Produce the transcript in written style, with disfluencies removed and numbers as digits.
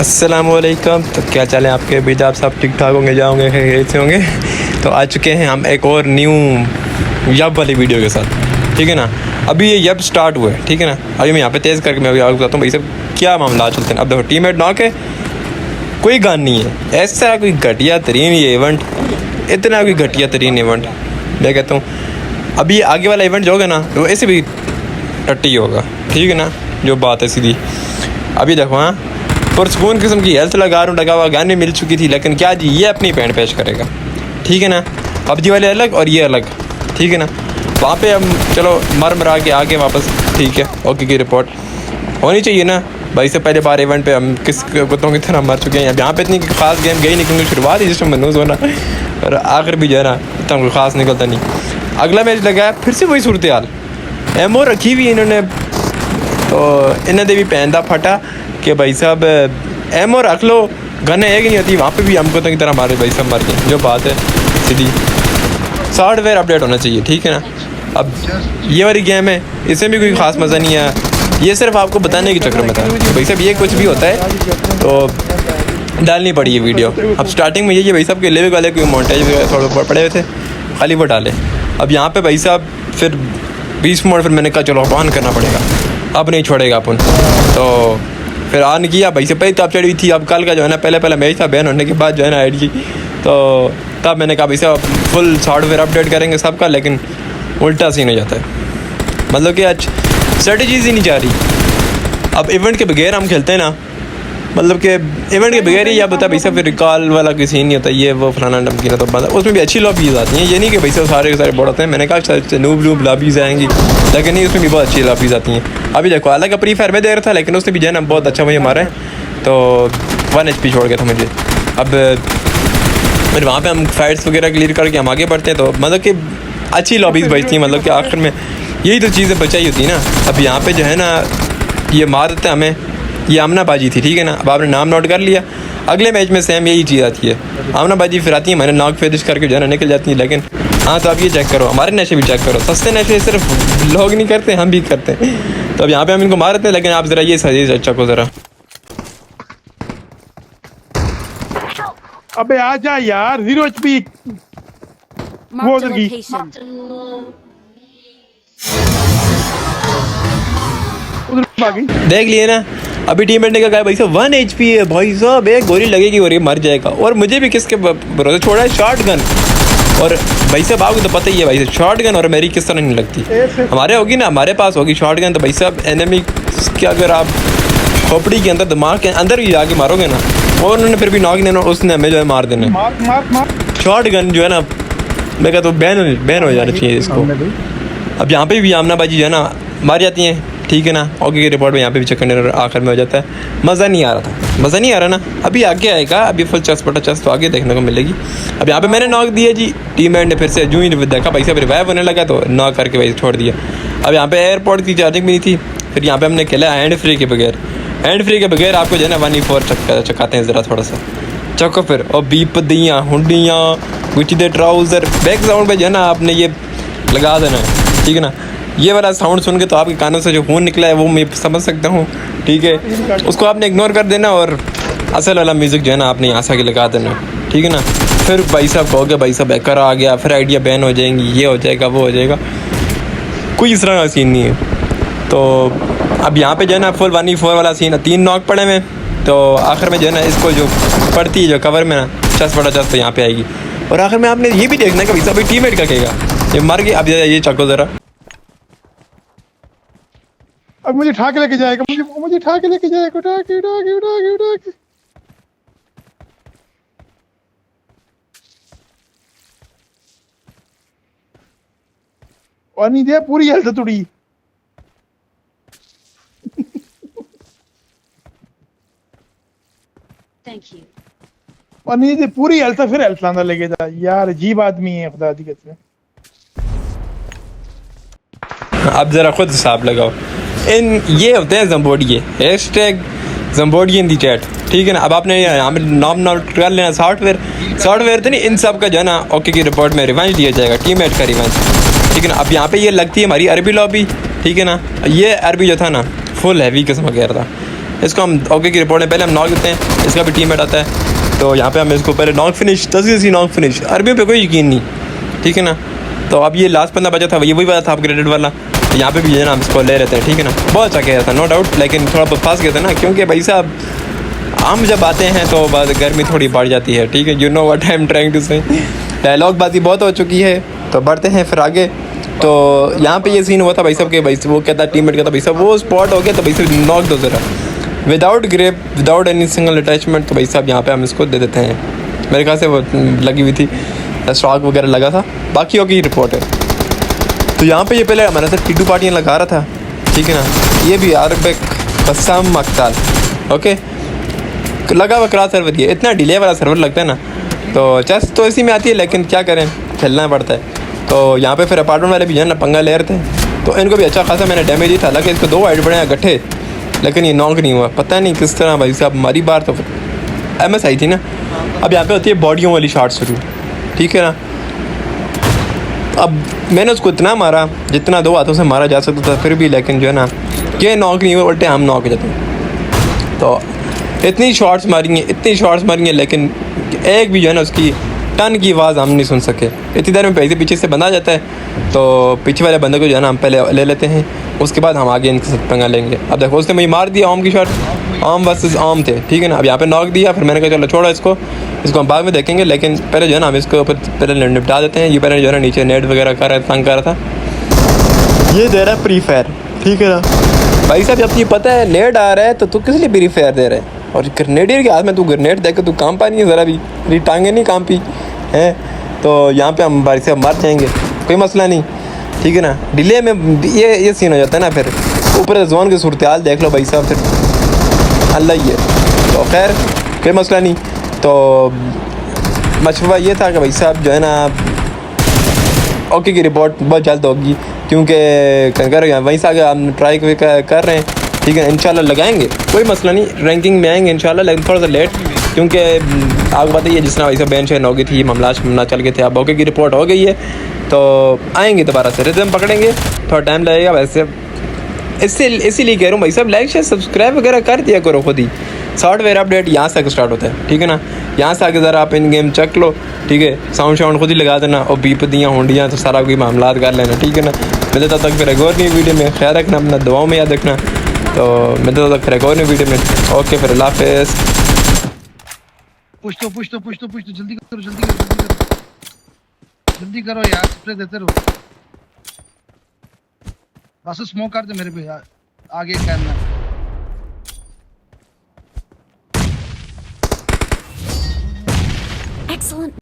अस्सलामुअलैकुम। तो क्या चलें आपके बीच, आप सब ठीक ठाक होंगे, जाओगे कैसे होंगे। तो आ चुके हैं हम एक और न्यू यब वाली वीडियो के साथ, ठीक है ना। अभी ये यब स्टार्ट हुआ है, ठीक है ना। अभी मैं यहाँ पे तेज़ करके मैं अभी आपको बताता हूँ भाई सब क्या मामला चलते हैं। अब देखो टीममेट नॉक है, कोई गन नहीं है, ऐसा कोई घटिया तरीन ये इवेंट, इतना कोई घटिया तरीन इवेंट मैं कहता हूँ। अभी आगे वाला इवेंट जो होगा ना वो ऐसे भी टट्टी होगा, ठीक है ना, जो बात है सीधी। अभी देखो हाँ, पुरसकून किस्म की हेल्थ लगा हुआ गन भी मिल चुकी थी, लेकिन क्या जी ये अपनी पैंट पेश करेगा, ठीक है ना। पबजी वाले अलग और ये अलग, ठीक है ना। वहाँ पे हम चलो मरा के आके वापस, ठीक है, ओके की रिपोर्ट होनी चाहिए ना भाई। से पहले बार इवेंट पे हम किस कुत्तों की तरह मर चुके हैं। यहाँ पे इतनी खास गेम गई नहीं, क्योंकि शुरुआत ही जिसमें मनूस होना और आखिर भी जो है ना इतना कोई ख़ास निकलता नहीं। अगला मैच लगा है, फिर से वही सूरत हाल, एमओ रखी हुई इन्होंने, तो इन्होंने भी पहनता फटा कि भाई साहब एमओ रख लो, गन है कि नहीं होती। वहाँ पे भी हमको तो की तरह मारे भाई सब मर गए, जो बात है सीधी। सॉफ्टवेयर अपडेट होना चाहिए, ठीक है ना। अब ये वाली गेम है, इसमें भी कोई ख़ास मज़ा नहीं आया, ये सिर्फ आपको बताने के चक्कर में था कि भाई साहब ये कुछ भी होता है तो डालनी पड़ी ये वीडियो। अब स्टार्टिंग में ये भाई साहब के लेवे वाले कोई मोन्टेज थोड़े पड़े हुए थे, खाली वो डाले। अब यहाँ पे भाई साहब फिर 20 मोड, फिर मैंने कहा चलो ऑन करना पड़ेगा, अब नहीं छोड़ेगा अपन। तो फिर ऑन किया भाई से, पहले तो आप चढ़ी हुई थी। अब कल का जो है ना पहले मैच था, बैन होने के बाद जो है ना ऐड की, तो तब मैंने कहा भाई साहब फुल सॉफ्टवेयर अपडेट करेंगे सबका, लेकिन उल्टा सीन हो जाता है। मतलब कि आज स्ट्रेटजीज ही नहीं जा रही। अब इवेंट के बगैर हम खेलते हैं ना, मतलब कि इवेंट के बगैर ही, या बता भाई साहब फिर रिकॉल वाला कोई सीन नहीं होता, ये वो फलाना नमकीन, तो बंदा उसमें भी अच्छी लॉबीज आती हैं। ये नहीं कि भाई साहब सारे के सारे बोर्ड होते हैं, मैंने कहा नूब लॉबीज आएंगी, लेकिन नहीं, उसमें भी बहुत अच्छी लॉबीज आती हैं। अभी देखो हालांकि प्री फायर में दे रहा था, लेकिन उसने भी जो है ना बहुत अच्छा वही मारा है, तो 1 HP छोड़ गया था मुझे। अब फिर वहाँ पर हम फाइट्स वगैरह क्लियर करके हम आगे बढ़ते हैं, तो मतलब कि अच्छी लॉबीज़ बचती हैं, मतलब कि आखिर में यही तो चीज़ें बचाई होती है ना। अब यहाँ पे जो है ना ये मार देते हैं हमें, ये आमना बाजी थी, ठीक है ना। अब आपने नाम नोट कर लिया, अगले मैच में सेम यही चीज़ आती है, आमना बाजी फिर आती है, मैंने नॉक फिनिश करके जो है ना निकल जाती है। लेकिन हाँ, तो आप ये चेक करो, हमारे नशे भी चेक करो, सस्ते नशे सिर्फ लोग नहीं करते, हम भी करते हैं। तो अब यहाँ पे हम इनको मार देते हैं, लेकिन आप ज़रा ये सही अच्छा को ज़रा, अबे आ जा यार, 0 HP वो उधर की। उधर भागी, देख लिए ना। अभी टीममेट ने कहा भाई साहब 1 HP है, भाई साहब एक गोली लगेगी और ये मर जाएगा, और मुझे भी किसके भरोसे छोड़ा है, शॉर्ट गन। और भाई साहब आपको तो पता ही है भाई साहब शॉर्ट गन और मेरी किस तरह नहीं लगती। हमारे होगी ना, हमारे पास होगी शॉर्ट गन, तो भाई साहब एनिमी के अगर आप खोपड़ी के अंदर, दिमाग के अंदर ही आके मारोगे ना, और उन्होंने फिर भी नॉक देना, उसने हमें जो है मार देना। शॉर्ट गन जो है ना, मैं कहता हूँ बैन हो जाना चाहिए इसको। अब यहाँ पे भी आमना बाजी जो है ना मार जाती हैं, ठीक है ना। ओके की रिपोर्ट में यहाँ पे भी चक्कर आखिर में हो जाता है। मज़ा नहीं आ रहा था, मज़ा नहीं आ रहा ना। अभी आगे आएगा, अभी फुल चस बटा चस तो आगे देखने को मिलेगी। अब यहाँ पे मैंने नॉक दिया जी, टीममेट ने फिर से जूँ ही देखा भाई साहब रिवाइव होने लगा, तो नॉक करके भाई छोड़ दिया। अब यहाँ पे एयरपोर्ट की चार्जिंग भी नहीं थी, फिर यहाँ पे हमने खेला हैंड फ्री के बगैर आपको जो है ना 1v4 चकाते हैं, ज़रा थोड़ा सा चको फिर। और बीप दियाँ हुंडियाँ गुची दे ट्राउज़र, बैक साउंड पे जो है ना आपने ये लगा देना है, ठीक है ना। ये वाला साउंड सुन के तो आपके कानों से जो खून निकला है वो मैं समझ सकता हूँ, ठीक है, उसको आपने इग्नोर कर देना, और असल वाला म्यूज़िक जो है ना आपने यहाँ से आगे लगा देना, ठीक है ना। फिर भाई साहब कहोगे भाई साहब हैकर आ गया, फिर आइडिया बैन हो जाएंगी, ये हो जाएगा वो हो जाएगा, कोई इस तरह का सीन नहीं है। तो अब यहाँ पे जो है ना फुल 1v4 वाला सीन है, 3 नॉक पड़े में, तो आखिर में जो है ना इसको जो पड़ती है जो कवर में ना चस बड़ा चस, तो यहाँ पे आएगी। और आखिर में आपने ये भी देखना कि भाई साहब टीममेट का कहेगा, ये मर गया। अब ये चको ज़रा, अब मुझे उठा के लेके जाएगा, मुझे उठा के लेके जाएगा, उठा के और नहीं दिया, पूरी हेल्थ तुड़ी। Thank you. और नहीं दे पूरी हेल्थ, फिर हेल्थ लाना लेके जा यार, अजीब आदमी है खुदा दी कसम। अब ज़रा खुद हिसाब लगाओ। ये होते हैं जम्बोडिये, हैशटैग जम्बोडिये इन दी चैट, ठीक है ना। अब आपने यहाँ पे नाम नोट कर लेना, सॉफ्टवेयर तो नहीं, इन सब का जो है ना ओके की रिपोर्ट में रिवेंज दिया जाएगा, टीममेट का रिवेंज, ठीक है ना। अब यहाँ पे ये लगती है हमारी अरबी लॉबी, ठीक है ना। ये अरबी जो था ना फुल हैवी किस्म का था, इसको हम ओके की रिपोर्ट में पहले हम नॉक देते हैं, इसका भी टीममेट आता है। तो यहाँ पे हम इसको पहले नॉक फिनिश, तस्वीर नॉक फिनिश, अरबियों पे कोई यकीन नहीं, ठीक है ना। तो अब ये लास्ट बंदा बचा था, ये वही बचा था अपग्रेडेड वाला। तो यहाँ पे भी है ना, हम इसको ले रहते हैं, ठीक है ना। बहुत अच्छा किया था नो डाउट, लेकिन थोड़ा बहुत फंस गए थे ना, क्योंकि भाई साहब हम जब आते हैं तो बाद गर्मी थोड़ी बढ़ जाती है, ठीक है। You know what I am trying to say. Dialogue बाजी बहुत हो चुकी है, तो बढ़ते हैं फिर आगे। तो यहाँ पे ये सीन हुआ था भाई साहब के, भाई वो कहता टीममेट कहता भाई साहब वो स्पॉट हो गया, तो भाई साहब नॉक दो ज़रा, without grape, without any single attachment. तो भाई साहब यहाँ पे हम इसको दे देते हैं। मेरे ख्याल से वो लगी हुई थी, स्टॉक वगैरह लगा था, बाकी की रिपोर्ट है। तो यहाँ पे ये पहले हमारे साथ T2 पार्टियाँ लगा रहा था, ठीक है ना। ये भी अरबिक बसाम मक्ताल, ओके, लगा हुआ क्रास सर्वर, ये इतना डिले वाला सर्वर लगता है ना। तो चेस तो इसी में आती है, लेकिन क्या करें, खेलना पड़ता है। तो यहाँ पे फिर अपार्टमेंट वाले भी जो है ना पंगा ले रहे थे, तो इनको भी अच्छा खासा मैंने डैमेज दी था। हालांकि इसको 2 हाइट बड़े गट्ठे, लेकिन ये नॉक नहीं हुआ, पता नहीं किस तरह भाई साहब। हमारी बार तो MS आई थी ना। अब यहाँ पे होती है बॉडियों वाली शॉट शुरू, ठीक है ना। अब मैंने उसको इतना मारा जितना 2 हाथों से मारा जा सकता था, फिर भी लेकिन जो है ना ये नॉक नहीं हुआ, उल्टे हम नॉक हो जाते हैं। तो इतनी शॉट्स मारी हैं, लेकिन एक भी जो है ना उसकी टन की आवाज़ हम नहीं सुन सके। इतनी देर में पीछे से बंदा जाता है, तो पीछे वाले बंदे को जो है ना हम पहले ले लेते हैं, उसके बाद हम आगे इनके साथ पंगा लेंगे। अब देखो उसने मुझे मार दिया आम की शॉट, आम वर्सेस आम थे, ठीक है ना। अब यहाँ पे नॉक दिया, फिर मैंने कहा चलो छोड़ो इसको हम बाद में देखेंगे, लेकिन पहले जो है ना हम इसको ऊपर पहले निपटा देते हैं। ये पहले जो है ना नीचे नेट वगैरह कर रहा है, तंग कर रहा था। ये दे रहा है प्री फायर, ठीक है ना भाई साहब। जब ये पता है नेट आ रहा है तो तू किस लिए प्री फायर दे रहा है, और ग्रेनेडियर के हाथ में तू ग्रेनेड दे के तू काम पा नहीं है ज़रा भी, मेरी टांगें नहीं काम पी है। तो यहाँ पे हम भाई साहब मर जाएंगे, कोई मसला नहीं, ठीक है ना। डिले में ये सीन हो जाता है ना, फिर ऊपर जोन की सूरत हाल देख लो भाई साहब, फिर अल्लाह ही है। तो खैर कोई मसला नहीं। तो मशवरा ये था कि भाई साहब जो है ना ओके की रिपोर्ट बहुत जल्द होगी, क्योंकि कंकर वहीं से आगे हम ट्राई कर रहे हैं, ठीक है। इंशाल्लाह लगाएंगे, कोई मसला नहीं, रैंकिंग में आएंगे इंशाल्लाह, लेकिन थोड़ा सा लेट, क्योंकि आपको पता ही है जिस तरह भाई साहब बैन शैन हो गई थी, मामला चल गए थे। अब ओके की रिपोर्ट हो गई है, तो आएंगे दोबारा से, रिदम पकड़ेंगे, थोड़ा टाइम लगेगा। वैसे इसीलिए कह रहा हूँ भाई साहब, लाइक शेयर सब्सक्राइब वगैरह कर दिया करो खुद ही। सॉफ्टवेयर अपडेट यहाँ से स्टार्ट होता है, ठीक है ना। यहाँ से आके ज़रा आप इन गेम चेक लो, ठीक है। साउंड खुद ही लगा देना, और बीप दियाँ होंडियाँ तो सारा कोई मामला कर लेना, ठीक है ना। मैं तब तक फिर एक और नई वीडियो में ख्याल रखना, अपना दुआओं में याद रखना। तो मैं तब तक फिर एक और नई वीडियो में, ओके फिर अल्लाह हाफ़िज़। पुश तो जल्दी करो यार, स्प्रे देते रहो। बस स्मोक कर दे मेरे पे यार, आगे करना। Excellent.